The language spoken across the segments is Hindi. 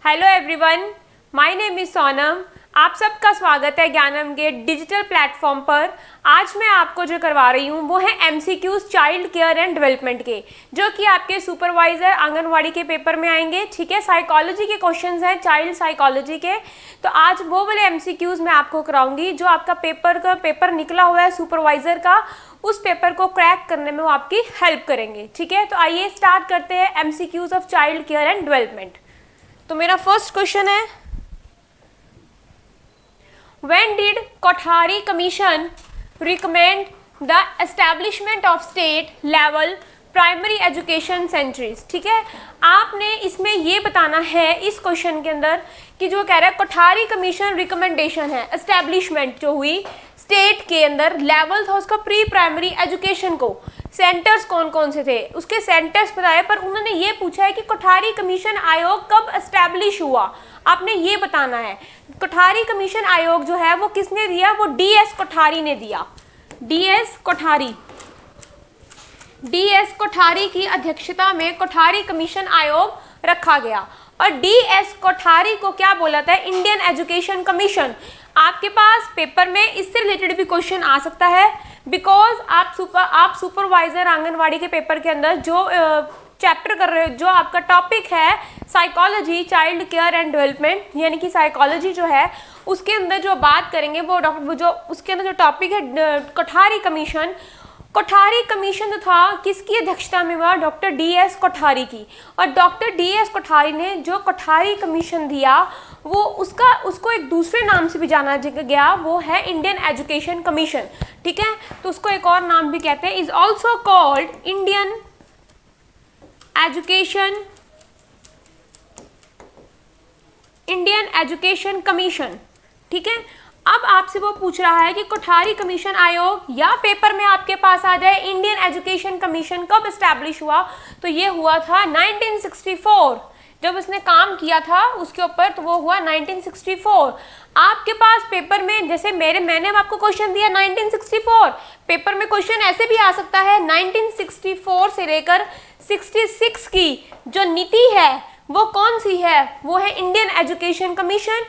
Hello everyone, my name is Sonam. आप सबका स्वागत है ज्ञानम गेट डिजिटल प्लेटफॉर्म पर। आज मैं आपको जो करवा रही हूँ वो है MCQs child care and development के, जो कि आपके सुपरवाइजर आंगनवाड़ी के पेपर में आएंगे। ठीक है, साइकोलॉजी के क्वेश्चंस हैं, चाइल्ड साइकोलॉजी के। तो आज वो वाले एमसीक्यूज मैं आपको कराऊंगी जो आपका पेपर निकला हुआ है सुपरवाइजर का, उस पेपर को क्रैक करने में वो आपकी हेल्प करेंगे। ठीक है, तो आइए स्टार्ट करते हैं MCQs of child care and development. तो मेरा फर्स्ट क्वेश्चन है, When did Kothari Commission recommend the establishment of state level primary education centres? ठीक है, आपने इसमें ये बताना है इस क्वेश्चन के अंदर कि जो कह रहा है कोठारी कमीशन रिकमेंडेशन है, एस्टेब्लिशमेंट जो हुई स्टेट के अंदर, लेवल था उसका प्री प्राइमरी एजुकेशन को, सेंटर्स कौन कौन से थे उसके सेंटर्स बताए, पर उन्होंने ये पूछा है कि कोठारी कमीशन आयोग कब एस्टेब्लिश हुआ, आपने ये बताना है। कोठारी कमीशन आयोग जो है वो किसने दिया? वो डीएस कोठारी ने दिया। डीएस कोठारी की अध्यक्षता में कोठारी कमीशन आयोग रखा गया। और डीएस कोठारी को क्या बोला था? Indian education commission. आपके पास पेपर में इससे रिलेटेड भी क्वेश्चन आ सकता है, बिकॉज आप सुपरवाइजर आंगनवाड़ी के पेपर के अंदर जो चैप्टर कर रहे हो, जो आपका टॉपिक है psychology child care and development, यानी कि साइकोलॉजी जो है उसके अंदर जो बात करेंगे वो जो उसके अंदर जो टॉपिक है कोठारी कमीशन। कोठारी कमीशन जो था किसकी अध्यक्षता में हुआ? डॉक्टर डीएस कोठारी की। और डॉक्टर डीएस कोठारी ने जो कोठारी कमीशन दिया वो उसको एक दूसरे नाम से भी जाना गया, वो है इंडियन एजुकेशन कमीशन। ठीक है, तो उसको एक और नाम भी कहते हैं, is also called Indian education commission. ठीक है, अब आपसे वो पूछ रहा है कि कोठारी कमीशन आयोग, या पेपर में आपके पास आ जाए इंडियन एजुकेशन कमीशन कब एस्टैब्लिश हुआ, तो ये हुआ था 1964। जब उसने काम किया था उसके ऊपर तो वो हुआ 1964। आपके पास पेपर में जैसे मैंने आपको क्वेश्चन दिया 1964, पेपर में क्वेश्चन ऐसे भी आ सकता है 1964 से लेकर 66 की जो नीति है वो कौन सी है? वो है इंडियन एजुकेशन कमीशन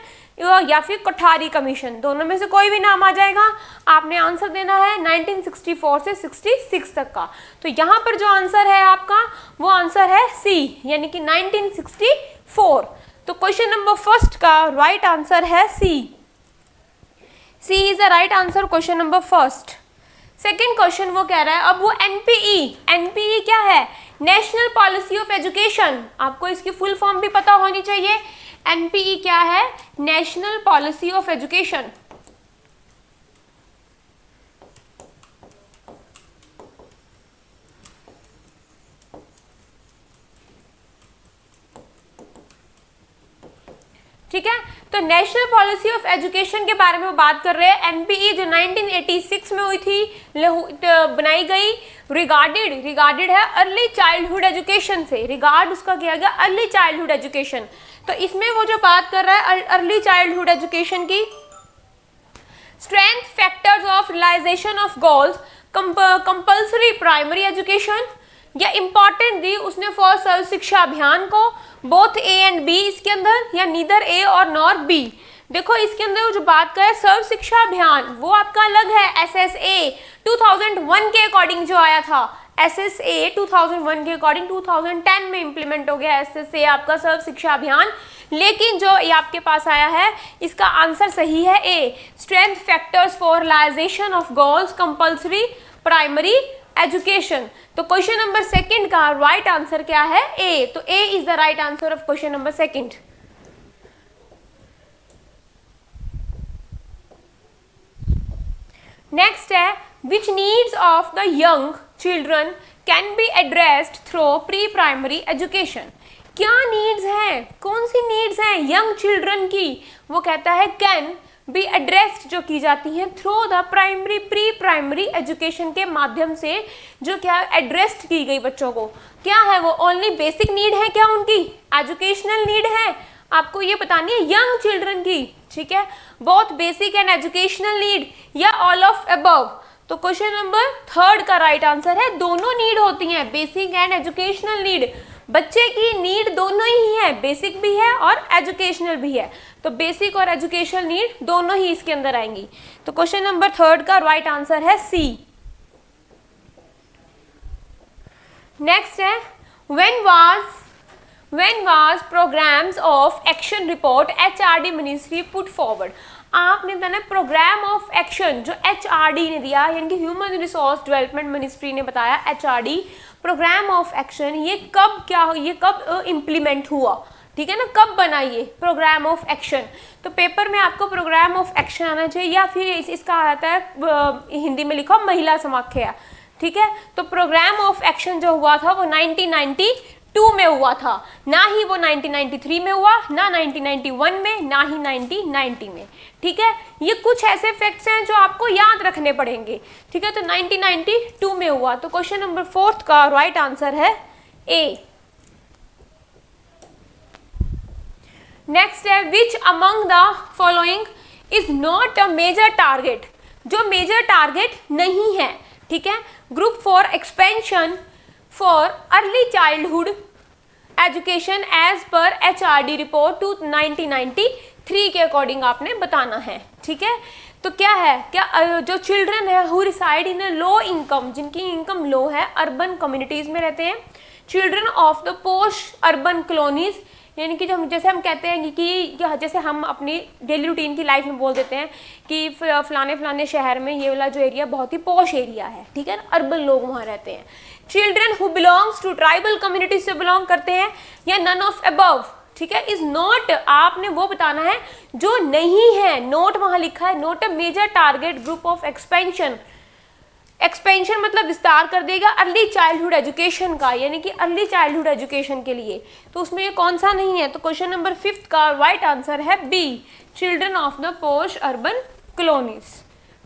या फिर कोठारी कमीशन, दोनों में से कोई भी नाम आ जाएगा। आपने आंसर देना है 1964 से 66 तक का। तो यहाँ पर जो आंसर है आपका वो आंसर है सी, यानी कि 1964। तो क्वेश्चन नंबर फर्स्ट का राइट आंसर है C. C is the right answer question number first. Second question वो कह रहा है, अब वो एनपीई क्या है? National policy of education. आपको इसकी फुल फॉर्म भी पता होनी चाहिए। एनपीई क्या है? National policy of education. ठीक है, तो नेशनल पॉलिसी ऑफ एजुकेशन के बारे में वो बात कर रहे हैं। एनपीई जो 1986 में हुई थी, बनाई गई, रिगार्डेड है अर्ली चाइल्डहुड एजुकेशन से, रिगार्ड उसका किया गया अर्ली चाइल्डहुड एजुकेशन। तो इसमें वो जो बात कर रहा है अर्ली चाइल्डहुड एजुकेशन की, strength factors of realisation of goals, compulsory primary education, या इंपॉर्टेंट दी उसने फॉर सर्व शिक्षा अभियान को, बोथ ए एंड बी इसके अंदर, या नीदर ए और नॉर बी। देखो इसके अंदर जो बात करें सर्व शिक्षा अभियान वो आपका अलग है, एसएसए 2001 के अकॉर्डिंग जो आया था, एसएसए 2001 के अकॉर्डिंग 2010 में इंप्लीमेंट हो गया एसएसए आपका सर्व शिक्षा अभियान। लेकिन जो ये आपके पास आया है इसका आंसर सही है A, strength factors for realisation of goals, compulsory primary education. तो क्वेश्चन नंबर सेकंड का राइट आंसर क्या है? ए। तो A is the right answer of question number second. Next है, which needs of the young children can be addressed through pre primary education? क्या नीड्स हैं, कौन सी नीड्स हैं यंग चिल्ड्रन की? वो कहता है कैन बी एड्रेस्ड, जो की जाती हैं through the pre primary education के माध्यम से, जो क्या एड्रेस्ड की गई बच्चों को। क्या है वो? ओनली बेसिक नीड है क्या उनकी? एजुकेशनल नीड है? आपको ये बतानी है यंग चिल्ड्रन की। ठीक है, both basic and educational need, या ऑल ऑफ अबव। तो क्वेश्चन नंबर थर्ड का राइट आंसर है दोनों नीड होती हैं, बेसिक एंड एजुकेशनल नीड, बच्चे की नीड दोनों ही है, बेसिक भी है और एजुकेशनल भी है, तो बेसिक और एजुकेशनल नीड दोनों ही इसके अंदर आएंगी। तो क्वेश्चन नंबर 3 का राइट आंसर है सी। नेक्स्ट है when was programs of action report HRD ministry put forward. आपने बताना प्रोग्राम ऑफ एक्शन जो HRD ने दिया, यानी कि ह्यूमन रिसोर्स डेवलपमेंट मिनिस्ट्री ने बताया HRD प्रोग्राम ऑफ एक्शन, ये कब इम्प्लीमेंट हुआ, ठीक है ना, कब बना ये प्रोग्राम ऑफ एक्शन। तो पेपर में आपको प्रोग्राम ऑफ एक्शन आना चाहिए, या फिर इसका आता है हिंदी में लिखो महिला समाख्या, ठीक है। तो प्रोग्राम ऑफ एक्शन जो हुआ था वो 1992 में हुआ था, ना ही वो 1993 में हुआ, ना 1991 में, ना ही 1990 में, ठीक है। ये कुछ ऐसे फैक्ट्स हैं जो आपको याद रखने पड़ेंगे, ठीक है। तो 1992 में हुआ। तो क्वेश्चन नंबर 4 का राइट आंसर है ए। नेक्स्ट है which among the following is not a major target, जो मेजर टारगेट नहीं है, ठीक है। Group for expansion for early childhood education age पर HRD रिपोर्ट टू 1993 के अकॉर्डिंग आपने बताना है, ठीक है। तो क्या है, क्या जो चिल्ड्रन है who reside in low income, जिनकी इनकम लो है, अर्बन कम्युनिटीज में रहते हैं, children of the post urban colonies, यानी कि जैसे हम कहते हैं कि जैसे हम अपनी डेली रूटीन की लाइफ में बोल देते हैं कि फलाने शहर में ये वाला जो एरिया बहुत ही पॉश एरिया है, ठीक है, अर्बन लोग वहाँ रहते हैं। Children who belongs to tribal community से बिलोंग करते हैं, या नन ऑफ अबव, ठीक है, इज नॉट, आपने वो बताना है जो नहीं है, नोट वहाँ लिखा है, not a major target group of expansion. Expansion मतलब विस्तार कर देगा अर्ली चाइल्डहुड एजुकेशन का, यानी कि अर्ली चाइल्डहुड एजुकेशन के लिए, तो उसमें ये कौन सा नहीं है। तो क्वेश्चन नंबर 5 का राइट आंसर है B, children of the post urban colonies,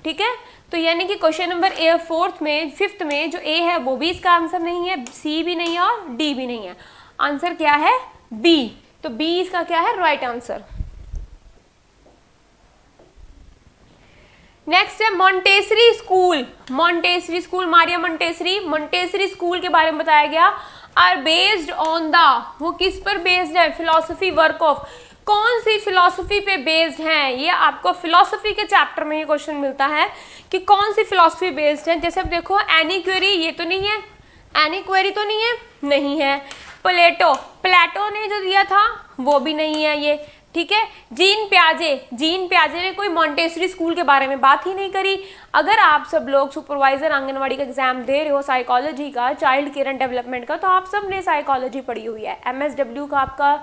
ठीक है। तो यानी कि क्वेश्चन नंबर 5th में जो ए है वो भी इसका आंसर नहीं है, सी भी नहीं है और डी भी नहीं है, आंसर क्या है बी। तो बी इसका क्या है राइट आंसर। नेक्स्ट है Montessori school, Maria Montessori school के बारे में बताया गया। आर बेस्ड ऑन द, वो किस पर बेस्ड है, फिलोसफी वर्क ऑफ, कौन सी फिलोसफी पे बेस्ड हैं, ये आपको फिलोसफी के चैप्टर में ये क्वेश्चन मिलता है कि कौन सी फिलोसफी बेस्ड है। जैसे अब देखो एनी क्वेरी, ये तो नहीं है, एनी क्वेरी तो नहीं है, प्लेटो ने जो दिया था वो भी नहीं है ये, ठीक है। जीन प्याजे ने कोई मॉन्टेसरी स्कूल के बारे में बात ही नहीं करी। अगर आप सब लोग सुपरवाइजर आंगनवाड़ी का एग्जाम दे रहे हो साइकोलॉजी का, चाइल्ड केयर एंड डेवलपमेंट का, तो आप सब ने साइकोलॉजी पढ़ी हुई है। MSW का आपका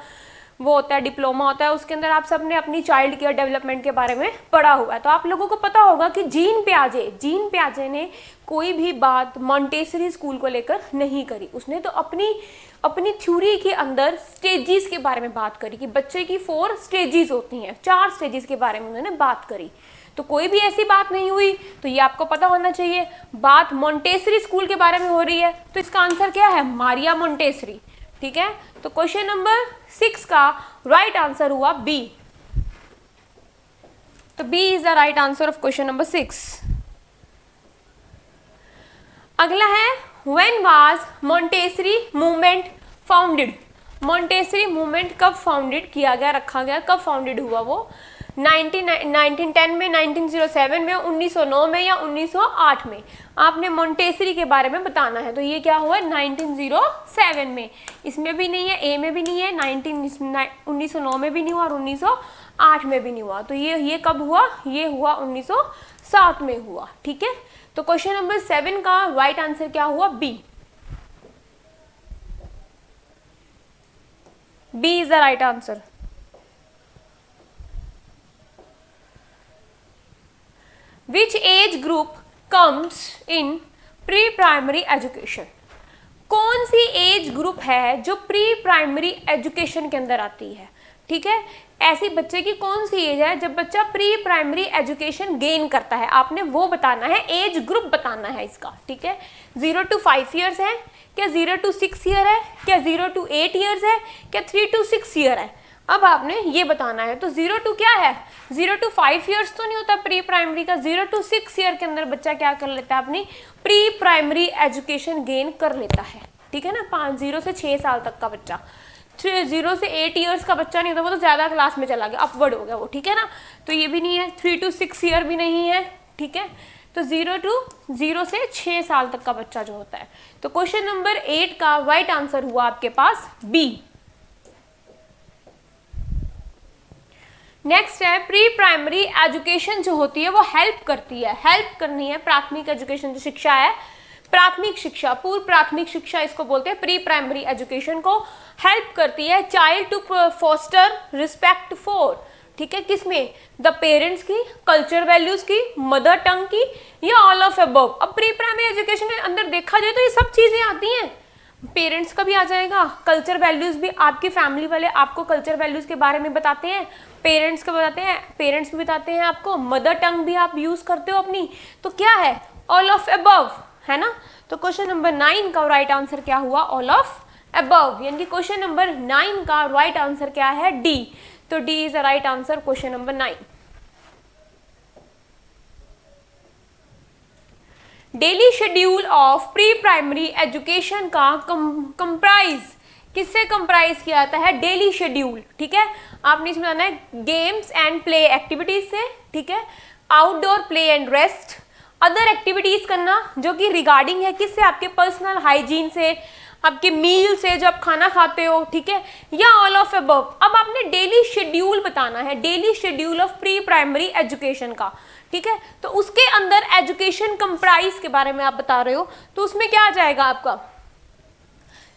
वो होता है, डिप्लोमा होता है, उसके अंदर आप सब ने अपनी चाइल्ड केयर डेवलपमेंट के बारे में पढ़ा हुआ है। तो आप लोगों को पता होगा कि जीन प्याजे ने कोई भी बात मॉन्टेसरी स्कूल को लेकर नहीं करी। उसने तो अपनी थ्योरी के अंदर स्टेजेस के बारे में बात करी कि बच्चे की 4 स्टेजेस होती हैं, 4 स्टेजेस के बारे में उन्होंने बात करी। तो कोई भी ऐसी बात नहीं हुई, तो ये आपको पता होना चाहिए। बात मॉन्टेसरी स्कूल के बारे में हो रही है, तो इसका आंसर क्या है, मारिया मॉन्टेसरी, ठीक है। तो क्वेश्चन नंबर 6 का राइट आंसर हुआ बी। तो B is the right answer of question number 6। अगला है when was Montessori movement founded. Montessori movement कब फाउंडेड किया गया, रखा गया, कब फाउंडेड हुआ वो, 1910 में, 1907 में, 1909 में या 1908 में। आपने मॉन्टेसरी के बारे में बताना है। तो ये क्या हुआ 1907 में, इसमें भी नहीं है, ए में भी नहीं है, 1909 में भी नहीं हुआ और 1908 में भी नहीं हुआ। तो ये कब हुआ, ये हुआ 1907 में हुआ, ठीक है। तो क्वेश्चन नंबर 7 का राइट आंसर क्या हुआ, B. B is the right answer. Which age group comes in pre primary education. कौन सी एज ग्रुप है जो प्री प्राइमरी एजुकेशन के अंदर आती है, ठीक है। ऐसी बच्चे की कौन सी एज है जब बच्चा प्री प्राइमरी एजुकेशन गेन करता है, आपने वो बताना है, एज ग्रुप बताना है इसका, ठीक है। 0 to 5 ईयर्स है क्या, 0 to 6 ईयर है क्या, 0 to 8 ईयर्स है क्या, 3 to 6 ईयर है। अब आपने ये बताना है। तो 0 to क्या है, 0 to 5 ईयर्स तो नहीं होता प्री प्राइमरी का, 0 to 6 ईयर के अंदर बच्चा क्या कर लेता है, अपनी प्री प्राइमरी एजुकेशन गेन कर लेता है, ठीक है ना, 0 से 6 साल तक का बच्चा। 0 से 8 ईयर्स का बच्चा नहीं होता, वो तो ज़्यादा क्लास में चला गया, अपवर्ड हो गया वो, ठीक है ना। तो ये भी नहीं है। 3 to 6 ईयर भी नहीं है, ठीक है। तो 0 से 6 साल तक का बच्चा जो होता है। तो क्वेश्चन नंबर 8 का राइट आंसर हुआ आपके पास बी। नेक्स्ट है प्री प्राइमरी एजुकेशन जो होती है वो हेल्प करती है, हेल्प करनी है प्राथमिक एजुकेशन जो शिक्षा है, प्राथमिक शिक्षा, पूर्व प्राथमिक शिक्षा इसको बोलते हैं, प्री प्राइमरी एजुकेशन को हेल्प करती है child to foster respect for, ठीक है, किसमें, द पेरेंट्स की, कल्चर वैल्यूज की, मदर टंग की, या ऑल ऑफ अबव। अब प्री प्राइमरी एजुकेशन के अंदर देखा जाए तो ये सब चीजें आती हैं, पेरेंट्स का भी आ जाएगा, कल्चर वैल्यूज भी, आपकी फैमिली वाले आपको कल्चर वैल्यूज के बारे में बताते हैं, पेरेंट्स का बताते हैं, पेरेंट्स भी बताते हैं आपको, मदर टंग भी आप यूज करते हो अपनी, तो क्या है, ऑल ऑफ अबव, है ना। तो क्वेश्चन नंबर 9 का राइट आंसर क्या हुआ, ऑल ऑफ अबव, यानी कि क्वेश्चन नंबर 9 का राइट आंसर क्या है, डी। तो D is the right answer question number 9। Daily schedule of pre primary education का कंप्राइज, किससे कंप्राइज किया जाता है, डेली शेड्यूल, ठीक है। आपने इसमें बताना है गेम्स एंड प्ले एक्टिविटीज से, ठीक है, outdoor play and rest, other activities करना जो कि रिगार्डिंग है किससे, आपके पर्सनल हाइजीन से, आपके मील से जो आप खाना खाते हो, ठीक है, या ऑल ऑफ अबव। अब आपने डेली शेड्यूल बताना है, daily schedule of pre primary education का, ठीक है। तो उसके अंदर एजुकेशन कंप्राइज के बारे में आप बता रहे हो, तो उसमें क्या आ जाएगा आपका,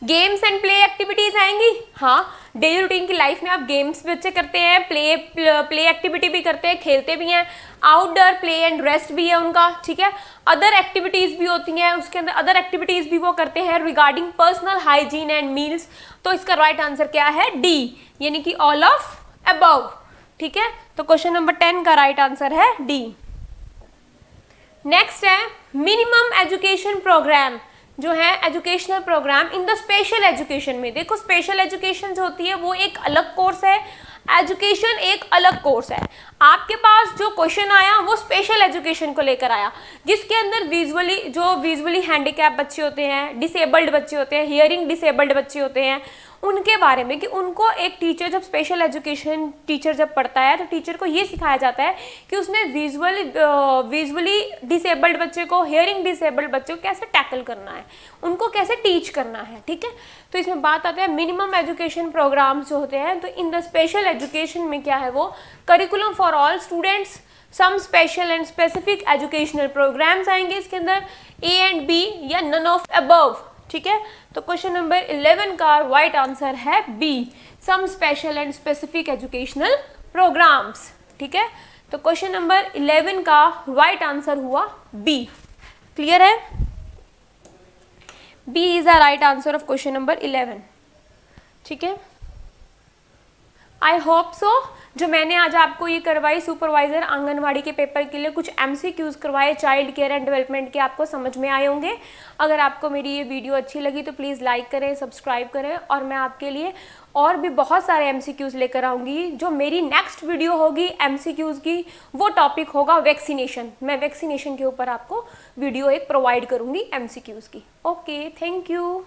गेम्स एंड प्ले एक्टिविटीज आएंगी, हाँ, डेली रूटीन की लाइफ में आप गेम्स बच्चे करते हैं, प्ले एक्टिविटी भी करते हैं, खेलते भी हैं, आउटडोर प्ले एंड रेस्ट भी है उनका, ठीक है, अदर एक्टिविटीज भी होती हैं, उसके अंदर अदर एक्टिविटीज भी वो करते हैं regarding personal hygiene and meals. तो इसका राइट आंसर क्या है, डी, यानी कि ऑल ऑफ अबव, ठीक है। तो क्वेश्चन नंबर 10 का राइट आंसर है डी। नेक्स्ट है मिनिमम एजुकेशन प्रोग्राम जो है, educational programme in the special education में। देखो स्पेशल एजुकेशन जो होती है वो एक अलग कोर्स है, एजुकेशन एक अलग कोर्स है। आपके पास जो क्वेश्चन आया वो स्पेशल एजुकेशन को लेकर आया, जिसके अंदर विजुअली हैंडीकैप बच्चे होते हैं, डिसेबल्ड बच्चे होते हैं, हियरिंग डिसेबल्ड बच्चे होते हैं, उनके बारे में कि उनको एक टीचर जब स्पेशल एजुकेशन टीचर जब पढ़ता है तो टीचर को ये सिखाया जाता है कि उसने विजुअली डिसेबल्ड बच्चे को, हियरिंग डिसेबल्ड बच्चे को कैसे टैकल करना है, उनको कैसे टीच करना है, ठीक है। तो इसमें बात आती है मिनिमम एजुकेशन प्रोग्राम्स जो होते हैं, तो इन द स्पेशल एजुकेशन में क्या है वो, curriculum for all students, some special and specific educational programmes आएंगे इसके अंदर, ए एंड बी या नन ऑफ अबव, ठीक है। तो क्वेश्चन नंबर 11 का राइट आंसर है B, some special and specific educational programmes, ठीक है। तो क्वेश्चन नंबर 11 का राइट आंसर हुआ बी। क्लियर है, B is the right answer of question number 11, ठीक है। आई होप सो जो मैंने आज आपको ये करवाई सुपरवाइजर आंगनवाड़ी के पेपर के लिए कुछ MCQs करवाए चाइल्ड केयर एंड डेवलपमेंट के, आपको समझ में आए होंगे। अगर आपको मेरी ये वीडियो अच्छी लगी तो प्लीज़ लाइक करें, सब्सक्राइब करें, और मैं आपके लिए और भी बहुत सारे MCQs लेकर आऊँगी। जो मेरी नेक्स्ट वीडियो होगी MCQs की, वो टॉपिक होगा वैक्सीनेशन। मैं वैक्सीनेशन के ऊपर आपको वीडियो एक प्रोवाइड करूँगी MCQs की। Okay, thank you.